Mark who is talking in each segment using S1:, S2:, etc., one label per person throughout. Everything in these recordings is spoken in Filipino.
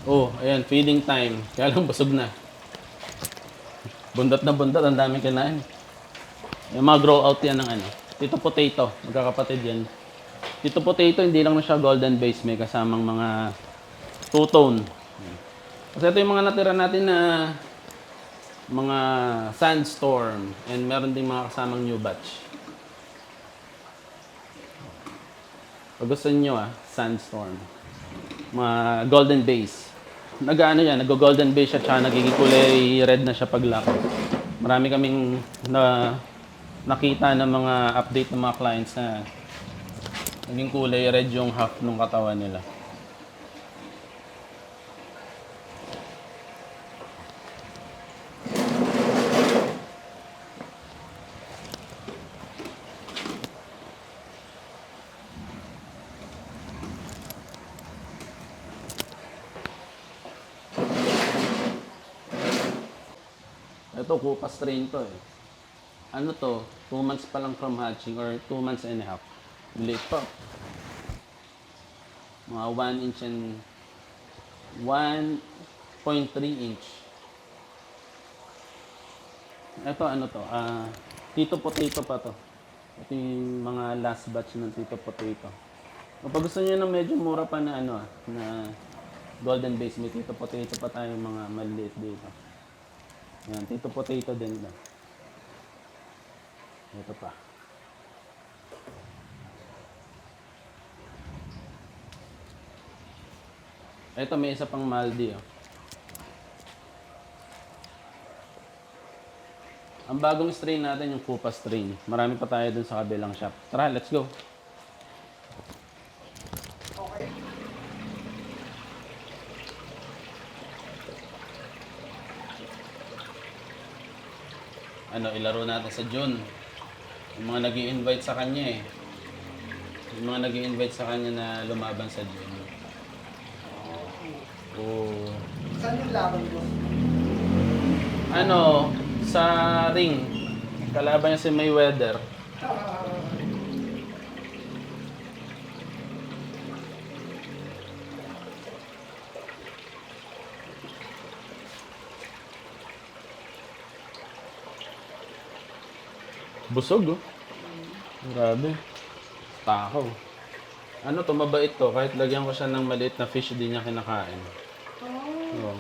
S1: Oh, ayan, feeding time. Kaya lang busog na. Bundat na bundat, ang daming kinain. Yung mga grow out yan ng ano. Tito Potato, magkakapatid yan. Tito Potato, hindi lang na siya golden base. May kasamang mga two-tone. Kasi ito yung mga natira natin na mga sandstorm. And meron ding mga kasamang new batch. Pag gusto niyo sandstorm. Mga golden base. Nag-ano yan, nag-golden base siya, tsaka nagiging kulay red na siya paglaki. Marami kaming nakita ng mga update ng mga clients na naging kulay red yung half ng katawan nila. Ito, Kupa strain to eh. Ano to, 2 months pa lang from hatching or 2 months and a half. Late pa. Mga 1 inch and 1.3 inch. Ito ano to, Tito Potato pa to. Ito yung mga last batch ng Tito Potato. Kapag gusto niyo ng medyo mura pa na na golden base, may Tito Potato pa tayong mga maliliit dito. Yan, Tito Potato din na. Ito pa. Ito may isa pang Maldi. Ang bagong strain natin yung Kupa strain. Marami pa tayo dun sa kabilang shop. Tara, let's go.
S2: Okay.
S1: Ano, ilaro natin sa June. Yung mga nag-i-invite sa kanya eh. Yung mga nag-i-invite sa kanya na lumaban sa June. Oh.
S2: Saan yung laban mo?
S1: Ano, sa ring. Kalaban niya si Mayweather. Busog oh. Grabe. Takaw. Ano to, mabait to. Kahit lagyan ko siya ng maliit na fish, di niya kinakain. Oo.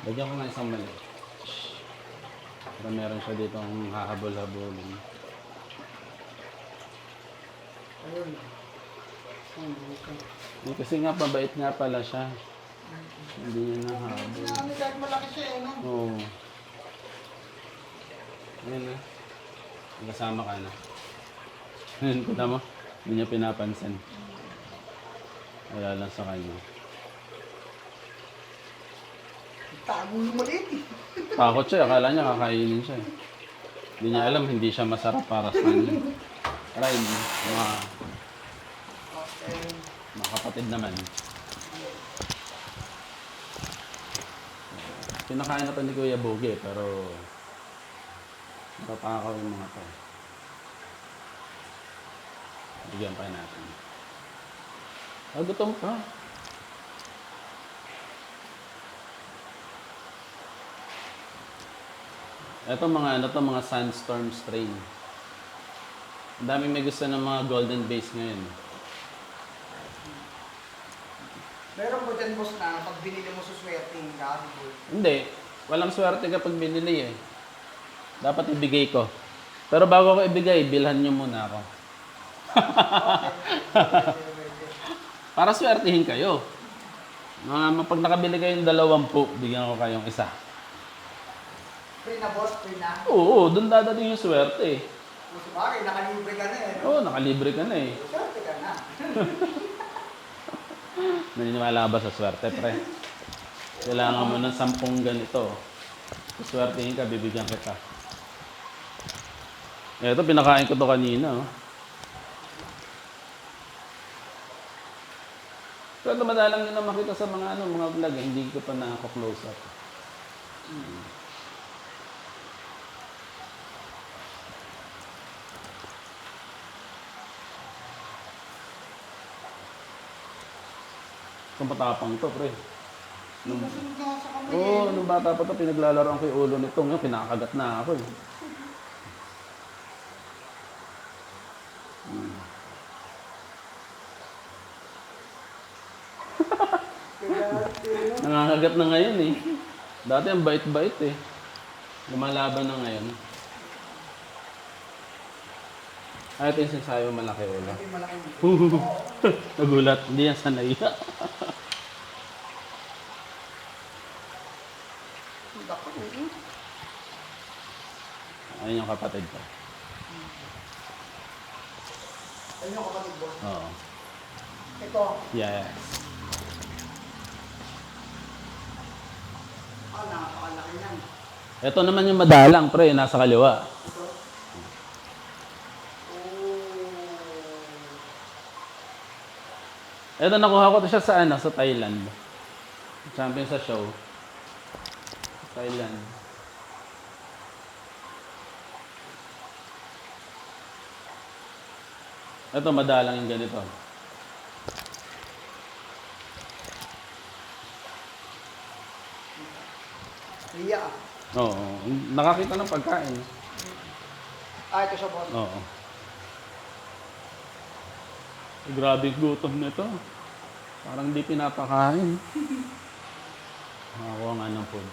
S1: Lagyan ko ng isang maliit. Para meron siya dito ang hahabol-habulin.
S2: Ayun.
S1: Kasi nga, mabait nga pala siya. Hindi niya nahabol.
S2: Ano, kahit malaki siya eh, no?
S1: Oo. Ayun na. Kasama ka na. Ayun, kita mo? Hindi niya pinapansin. Wala lang sa kanya.
S2: Tago yung maliit eh.
S1: Takot siya, akala niya kakainin siya. Hindi niya alam, hindi siya masarap para sa kanya. Tara, hindi.
S2: Okay.
S1: Mga kapatid naman. Pinakain na to ni Kuya Boge, pero natatakaw yung mga to. Bigyan pa natin. Gutom ka. Ito mga sandstorm strain. Ang daming may gusto ng mga golden base ngayon.
S2: Meron ba dyan, boss, na pag binili mo sa swerting ka?
S1: Hindi. Walang swerte kapag binili eh. Dapat ibigay ko. Pero bago ko ibigay, bilhan nyo muna ako. Para swertihin kayo. Pag nakabili kayo ng 20, bigyan ko kayong isa.
S2: Free na, boss, free na.
S1: Oo, doon dadating yung swerte eh.
S2: Mas bagay, nakalibre ka na eh, no?
S1: Oo, nakalibre ka na eh.
S2: Swerte ka na.
S1: Naniniwala ba sa swerte, pre? Kailangan mo ng 10 ganito. Swertihin ka, bibigyan kita. Ito, pinakain ko to kanina. Oh. Pero madalang nyo na makita sa mga mga vlog. Hindi ko pa nakaka-close up. Kung patapang to, pre.
S2: Nasusunod na ako sa kamay
S1: Oo,
S2: eh.
S1: nung bata pa to, pinaglalaroan ko yung ulo nito. Ngayon, pinakagat na ako eh. Nangangagat na ngayon eh. Dati ang bait-bait eh. Lumalaban na ngayon. Ay, ito yung sinasabi mo malaki ulo.
S2: Ito yung malaking
S1: Nagulat. Hindi yan sanay.
S2: Dako, eh.
S1: Ayun yung kapatid ko.
S2: Ayun yung kapatid boss.
S1: Oo.
S2: Ito,
S1: Yes.
S2: napakalaki yan.
S1: Ito naman yung madalang, pre. Nasa kaliwa.
S2: Ito.
S1: Ito, nakuha ko to siya sa ano, sa Thailand. Champion sa show. Thailand. Ito, madalang yung ganito.
S2: Ria.
S1: Oo. Nakakita ng pagkain.
S2: Ito siya boss.
S1: Oo. Grabe yung gutom nito. Parang di pinapakain. Nakakuha nga ng food.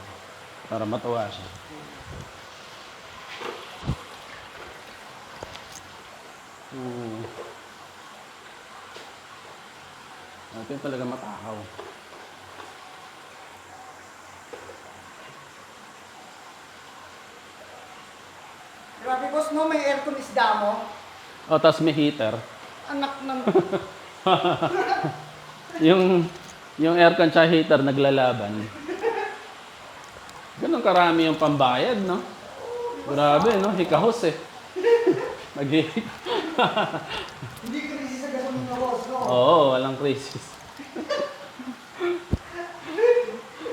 S1: Para matuwa siya. Oo. Ito yung talaga matakaw.
S2: Grabe boss, no? May aircon isda mo.
S1: O, tas may heater.
S2: Anak ng...
S1: Yung aircon tsaka heater naglalaban. Ganun karami yung pambayad, no? Grabe, no? Hikahos eh. nag
S2: Hindi crazy sa gasolina boss, no?
S1: Oo, walang crisis.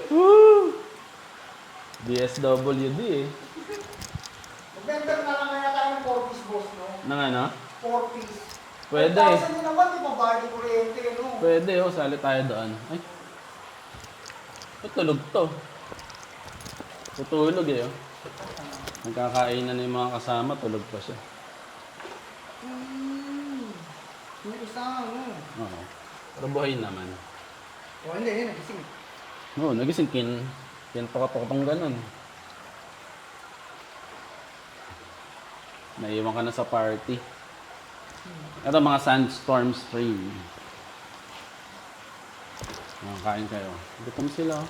S1: Woo! DSWD eh.
S2: Magbenta na lang kaya tayo ng 4-piece boss, no?
S1: Nang ano?
S2: 4-piece.
S1: Pwede.
S2: 5,000 din naman, di ba? Bali kuryente, no?
S1: Pwede, oh. Sali tayo doon. Ay. Tutulog to. Tutulog eh, oh. Nagkakainan na yung mga kasama, tulog pa siya.
S2: Yung isa, no?
S1: Oo. Pero buhay naman.
S2: O, hindi, nagising.
S1: Oo, nagising kintok-tok ganun. Naiwan ka na sa party. Ito mga sandstorm stream. Kain kayo. Gutom sila. Oh.